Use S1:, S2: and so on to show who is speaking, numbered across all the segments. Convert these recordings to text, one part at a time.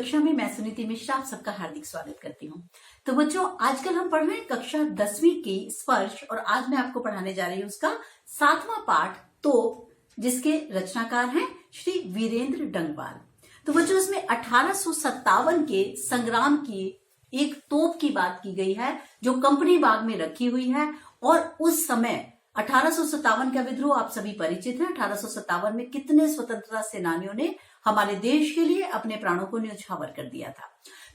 S1: कक्षा में मैं सुनीति मिश्रा आप सबका हार्दिक स्वागत करती हूँ। तो बच्चों, आजकल हम पढ़ रहे हैं कक्षा 10वीं की स्पर्श और आज मैं आपको पढ़ाने जा रही हूँ उसका 7वां पाठ तोप, जिसके रचनाकार हैं श्री वीरेंद्र डंगवाल। तो बच्चों, इसमें 1857 के संग्राम की एक तोप की बात की गई है जो कंपनी बाग में रखी हुई है। और उस समय 1857 का विद्रोह आप सभी परिचित हैं। 1857 में कितने स्वतंत्रता सेनानियों ने हमारे देश के लिए अपने प्राणों को न्यौछावर कर दिया था।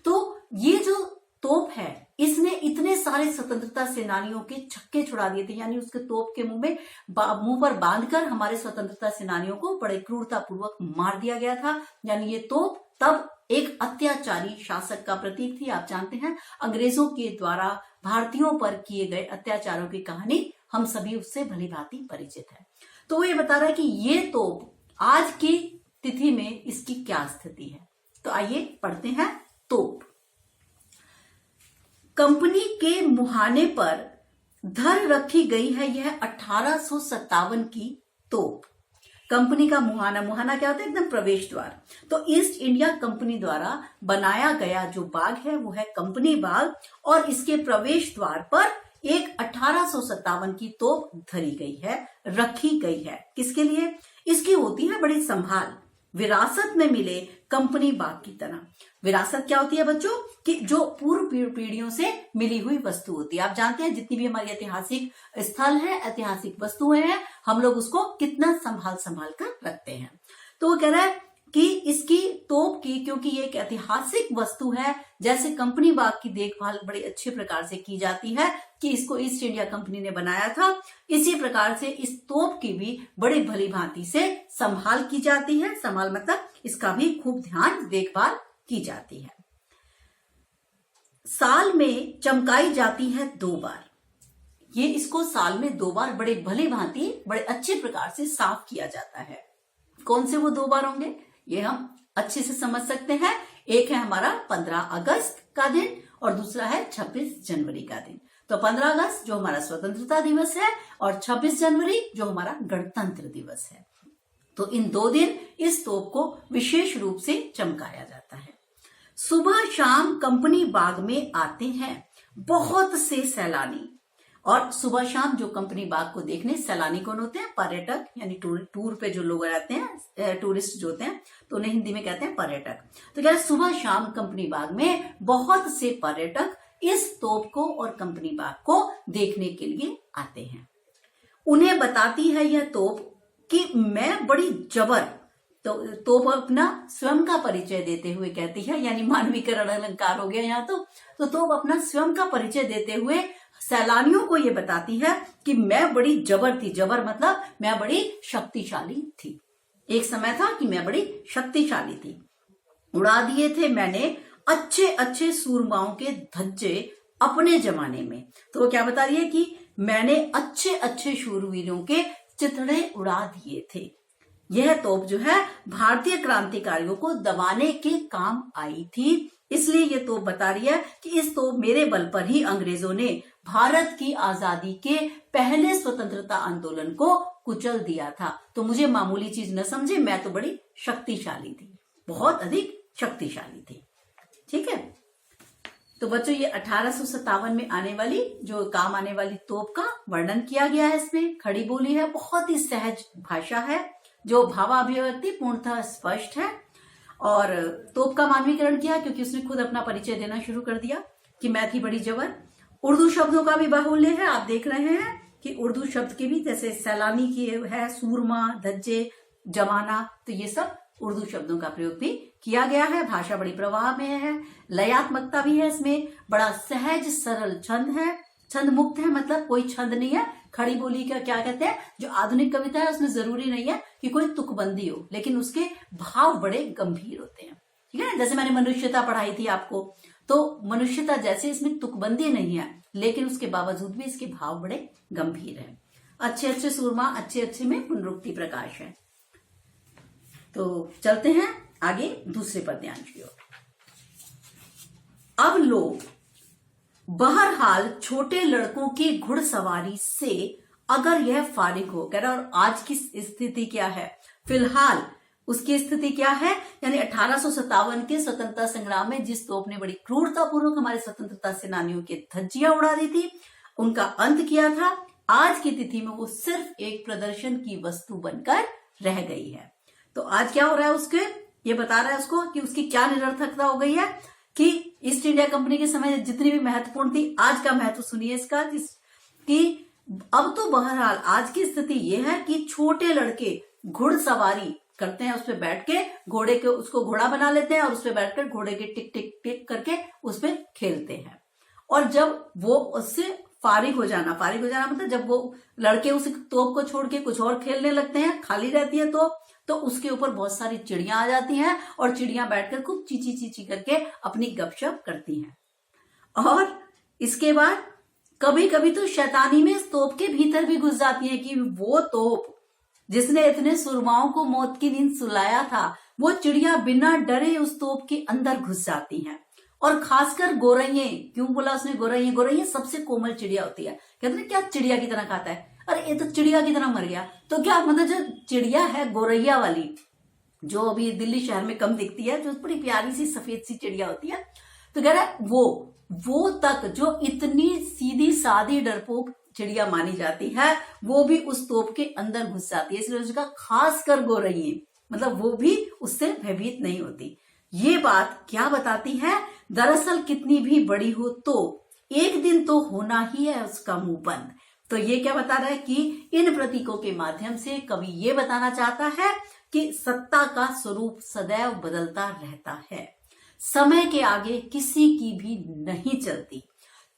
S1: तो ये जो तोप है, इसने इतने सारे स्वतंत्रता सेनानियों के छक्के छुड़ा दिए थे, यानी उसके तोप के मुंह पर बांधकर हमारे स्वतंत्रता सेनानियों को बड़े क्रूरतापूर्वक मार दिया गया था। यानी ये तोप तब एक अत्याचारी शासक का प्रतीक थी। आप जानते हैं, अंग्रेजों के द्वारा भारतीयों पर किए गए अत्याचारों की कहानी हम सभी उससे भली भांति परिचित है। तो वो ये बता रहा है कि ये तोप आज की तिथि में इसकी क्या स्थिति है। तो आइए पढ़ते हैं। तोप कंपनी के मुहाने पर धर रखी गई है यह 1857 की तोप। कंपनी का मुहाना क्या होता है? एकदम प्रवेश द्वार। तो ईस्ट इंडिया कंपनी द्वारा बनाया गया जो बाग है वो है कंपनी बाग, और इसके प्रवेश द्वार पर एक 1857 की तोप धरी गई है, रखी गई है। किसके लिए? इसकी होती है बड़ी संभाल, विरासत में मिले कंपनी बाग की तरह। विरासत क्या होती है बच्चों? कि जो पूर्व पीढ़ियों से मिली हुई वस्तु होती है। आप जानते हैं, जितनी भी हमारी ऐतिहासिक स्थल है, ऐतिहासिक वस्तुएं हैं, हम लोग उसको कितना संभाल कर रखते हैं। तो वो कह रहा है कि इसकी तोप की, क्योंकि ये एक ऐतिहासिक वस्तु है, जैसे कंपनी बाग की देखभाल बड़े अच्छे प्रकार से की जाती है कि इसको ईस्ट इंडिया कंपनी ने बनाया था, इसी प्रकार से इस तोप की भी बड़ी भली भांति से संभाल की जाती है। संभाल मतलब इसका भी खूब ध्यान देखभाल की जाती है। साल में चमकाई जाती है 2 बार। ये इसको साल में 2 बार बड़े भली भांति बड़े अच्छे प्रकार से साफ किया जाता है। कौन से वो 2 बार होंगे, ये हम अच्छे से समझ सकते हैं। एक है हमारा 15 अगस्त का दिन और दूसरा है 26 जनवरी का दिन। तो 15 अगस्त जो हमारा स्वतंत्रता दिवस है और 26 जनवरी जो हमारा गणतंत्र दिवस है। तो इन 2 दिन इस तोप को विशेष रूप से चमकाया जाता है। सुबह शाम कंपनी बाग में आते हैं बहुत से सैलानी। और सुबह शाम जो कंपनी बाग को देखने सैलानी कौन होते हैं? पर्यटक, यानी टूर पे जो लोग रहते हैं, टूरिस्ट जो होते हैं, तो उन्हें हिंदी में कहते हैं पर्यटक। तो क्या सुबह शाम कंपनी बाग में बहुत से पर्यटक इस तोप को और कंपनी बाग को देखने के लिए आते हैं। उन्हें बताती है यह तोप कि मैं बड़ी जबर। तो तोप अपना स्वयं का परिचय देते हुए कहती है, यानी मानवीकरण अलंकार हो गया यहाँ। तो तोप अपना स्वयं का परिचय देते हुए सैलानियों को ये बताती है कि मैं बड़ी जबर थी। जबर मतलब मैं बड़ी शक्तिशाली थी। एक समय था कि मैं बड़ी शक्तिशाली थी। उड़ा दिए थे मैंने अच्छे अच्छे सूरमाओं के धज्जे अपने जमाने में। तो वो क्या बता रही है कि मैंने अच्छे अच्छे शूरवीरों के चिथड़े उड़ा दिए थे। यह तोप जो है भारतीय क्रांतिकारियों को दबाने के काम आई थी। इसलिए ये तोप बता रही है कि इस तोप मेरे बल पर ही अंग्रेजों ने भारत की आजादी के पहले स्वतंत्रता आंदोलन को कुचल दिया था। तो मुझे मामूली चीज न समझे, मैं तो बड़ी शक्तिशाली थी, बहुत अधिक शक्तिशाली थी। ठीक है। तो बच्चों, ये 1857 में आने वाली जो काम आने वाली तोप का वर्णन किया गया है। इसमें खड़ी बोली है, बहुत ही सहज भाषा है, जो भावाभिव्यक्ति पूर्णतः स्पष्ट है। और तोप का मानवीकरण किया क्योंकि उसने खुद अपना परिचय देना शुरू कर दिया कि मैं थी बड़ी जबर। उर्दू शब्दों का भी बाहुल्य है। आप देख रहे हैं कि उर्दू शब्द की भी, जैसे सैलानी की है, सूरमा, धज्जे, जमाना, तो ये सब उर्दू शब्दों का प्रयोग भी किया गया है। भाषा बड़ी प्रवाह में है, लयात्मकता भी है इसमें, बड़ा सहज सरल छंद है, छंद मुक्त है, मतलब कोई छंद नहीं है। खड़ी बोली का क्या कहते हैं? जो आधुनिक कविता है उसमें जरूरी नहीं है कि कोई तुकबंदी हो, लेकिन उसके भाव बड़े गंभीर होते हैं। ठीक है। जैसे मैंने मनुष्यता पढ़ाई थी आपको, तो मनुष्यता जैसे इसमें तुकबंदी नहीं है, लेकिन उसके बावजूद भी इसके भाव बड़े गंभीर हैं। अच्छे अच्छे सूरमा, अच्छे अच्छे में पुनरुक्ति प्रकाश है। तो चलते हैं आगे दूसरे पद्यांश की ओर। अब लोग बहरहाल छोटे लड़कों की घुड़सवारी से अगर यह फारिग हो, कह रहा, और आज की स्थिति क्या है? फिलहाल उसकी स्थिति क्या है, यानी 1857 के स्वतंत्रता संग्राम में जिस तोप ने बड़ी क्रूरतापूर्वक हमारे स्वतंत्रता सेनानियों की धज्जियां उड़ा दी थी, उनका अंत किया था। आज की तिथि में वो सिर्फ एक प्रदर्शन की वस्तु बनकर रह गई है। तो आज क्या हो रहा है, उसके ये बता रहा है उसको कि उसकी क्या निरर्थकता हो गई है, कि ईस्ट इंडिया कंपनी के समय जितनी भी महत्वपूर्ण थी, आज का महत्व सुनिए इसका, कि अब तो बहरहाल आज की स्थिति ये है कि छोटे लड़के घुड़सवारी करते हैं, उस पर बैठ के घोड़े के उसको घोड़ा बना लेते हैं और उस पर बैठकर घोड़े के टिक टिक टिक करके उस पर खेलते हैं। और जब वो उससे फारिग हो जाना मतलब जब वो लड़के उस तोप को छोड़ के कुछ और खेलने लगते हैं, खाली रहती है तो उसके ऊपर बहुत सारी चिड़ियां आ जाती हैं और चिड़ियां बैठकर खूब चीची चीची करके अपनी गपशप करती हैं। और इसके बाद कभी कभी तो शैतानी में इस तोप के भीतर भी घुस जाती है, कि वो तोप जिसने इतने सुरमाओं को मौत की नींद सुलाया था, वो चिड़िया बिना डरे उस तोप के अंदर घुस जाती हैं। और खासकर गोरैये, क्यों बोला उसने गोरैये सबसे कोमल चिड़िया होती है। कहते हैं क्या चिड़िया की तरह खाता है, अरे ये तो चिड़िया की तरह मर गया। तो क्या मतलब जो चिड़िया है गोरैया वाली, जो अभी दिल्ली शहर में कम दिखती है, जो बड़ी प्यारी सी सफेद सी चिड़िया होती है, तो कह रहा है वो तक जो इतनी सीधी सादी डरपोक चिड़िया मानी जाती है, वो भी उस तोप के अंदर घुस जाती है। इसलिए उसका खासकर गोरैये मतलब वो भी उससे भयभीत नहीं होती। ये बात क्या बताती है, दरअसल कितनी भी बड़ी हो तो एक दिन तो होना ही है उसका मुंह बंद। तो ये क्या बता रहा है कि इन प्रतीकों के माध्यम से कवि ये बताना चाहता है कि सत्ता का स्वरूप सदैव बदलता रहता है, समय के आगे किसी की भी नहीं चलती।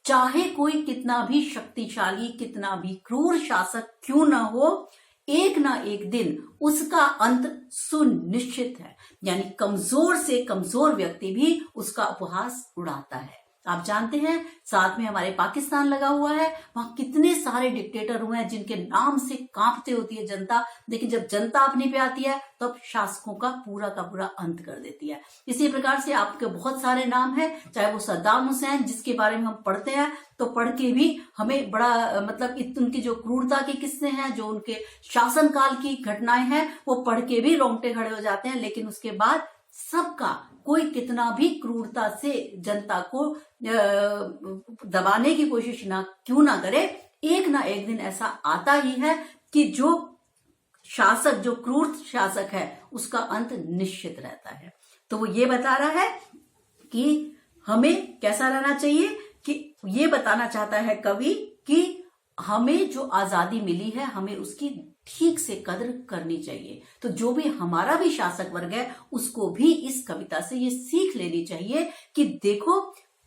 S1: चाहे कोई कितना भी शक्तिशाली, कितना भी क्रूर शासक क्यों न हो, एक ना एक दिन उसका अंत सुनिश्चित है। यानी कमजोर से कमजोर व्यक्ति भी उसका उपहास उड़ाता है। आप जानते हैं साथ में हमारे पाकिस्तान लगा हुआ है, वहां कितने सारे डिक्टेटर हुए हैं जिनके नाम से कांपते होती है जनता, लेकिन जब जनता अपने पे आती है तब तो शासकों का पूरा अंत कर देती है। इसी प्रकार से आपके बहुत सारे नाम हैं, चाहे वो सद्दाम हुसैन जिसके बारे में हम पढ़ते हैं तो पढ़ के भी हमें बड़ा मतलब उनकी जो क्रूरता के किस्से हैं, जो उनके शासनकाल की घटनाएं हैं, वो पढ़ के भी रोंगटे खड़े हो जाते हैं। लेकिन उसके बाद सबका कोई कितना भी क्रूरता से जनता को दबाने की कोशिश क्यों ना करे, एक ना एक दिन ऐसा आता ही है कि जो शासक, जो क्रूर शासक है, उसका अंत निश्चित रहता है। तो वो ये बता रहा है कि हमें कैसा रहना चाहिए, कि ये बताना चाहता है कवि कि हमें जो आजादी मिली है हमें उसकी ठीक से कद्र करनी चाहिए। तो जो भी हमारा भी शासक वर्ग है उसको भी इस कविता से ये सीख लेनी चाहिए कि देखो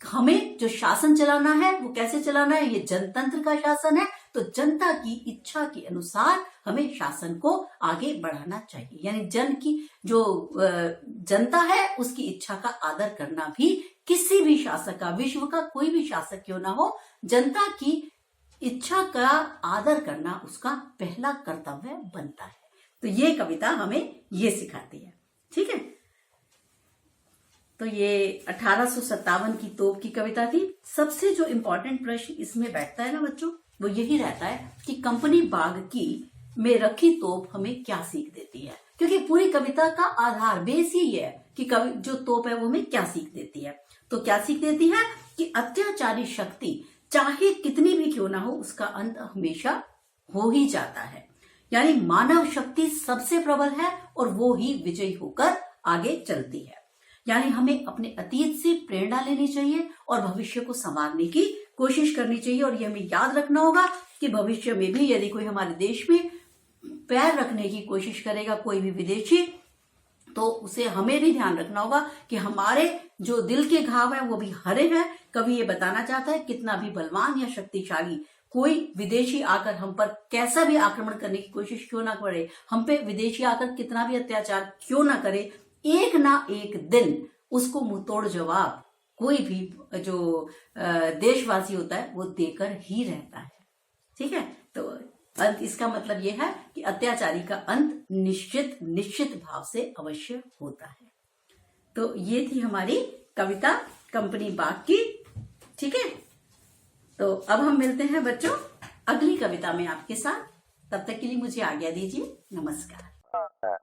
S1: हमें जो शासन चलाना है वो कैसे चलाना है, ये जनतंत्र का शासन है, तो जनता की इच्छा के अनुसार हमें शासन को आगे बढ़ाना चाहिए। यानी जन की जो जनता है उसकी इच्छा का आदर करना भी किसी भी शासक का, विश्व का कोई भी शासक क्यों ना हो, जनता की इच्छा का आदर करना उसका पहला कर्तव्य बनता है। तो ये कविता हमें ये सिखाती है। ठीक है, तो ये 1857 की तोप की कविता थी। सबसे जो इम्पोर्टेंट प्रश्न इसमें बैठता है ना बच्चों, वो यही रहता है कि कंपनी बाग की में रखी तोप हमें क्या सीख देती है, क्योंकि पूरी कविता का आधार बेस ही है कि कवि जो तोप है वो हमें क्या सीख देती है। तो क्या सीख देती है कि अत्याचारी शक्ति चाहे कितनी भी क्यों ना हो उसका अंत हमेशा हो ही जाता है। यानी मानव शक्ति सबसे प्रबल है और वो ही विजयी होकर आगे चलती है। यानी हमें अपने अतीत से प्रेरणा लेनी चाहिए और भविष्य को संवारने की कोशिश करनी चाहिए। और ये हमें याद रखना होगा कि भविष्य में भी यदि कोई हमारे देश में पैर रखने की कोशिश करेगा, कोई भी विदेशी, तो उसे हमें भी ध्यान रखना होगा कि हमारे जो दिल के घाव हैं वो भी हरे हैं। कवि ये बताना चाहता है कितना भी बलवान या शक्तिशाली कोई विदेशी आकर हम पर कैसा भी आक्रमण करने की कोशिश क्यों ना करे, हम पे विदेशी आकर कितना भी अत्याचार क्यों ना करे, एक ना एक दिन उसको मुंहतोड़ जवाब कोई भी जो देशवासी होता है वो देकर ही रहता है। ठीक है, तो अंत इसका मतलब यह है कि अत्याचारी का अंत निश्चित भाव से अवश्य होता है। तो ये थी हमारी कविता कंपनी बाग की। ठीक है, तो अब हम मिलते हैं बच्चों अगली कविता में आपके साथ। तब तक के लिए मुझे आज्ञा दीजिए। नमस्कार।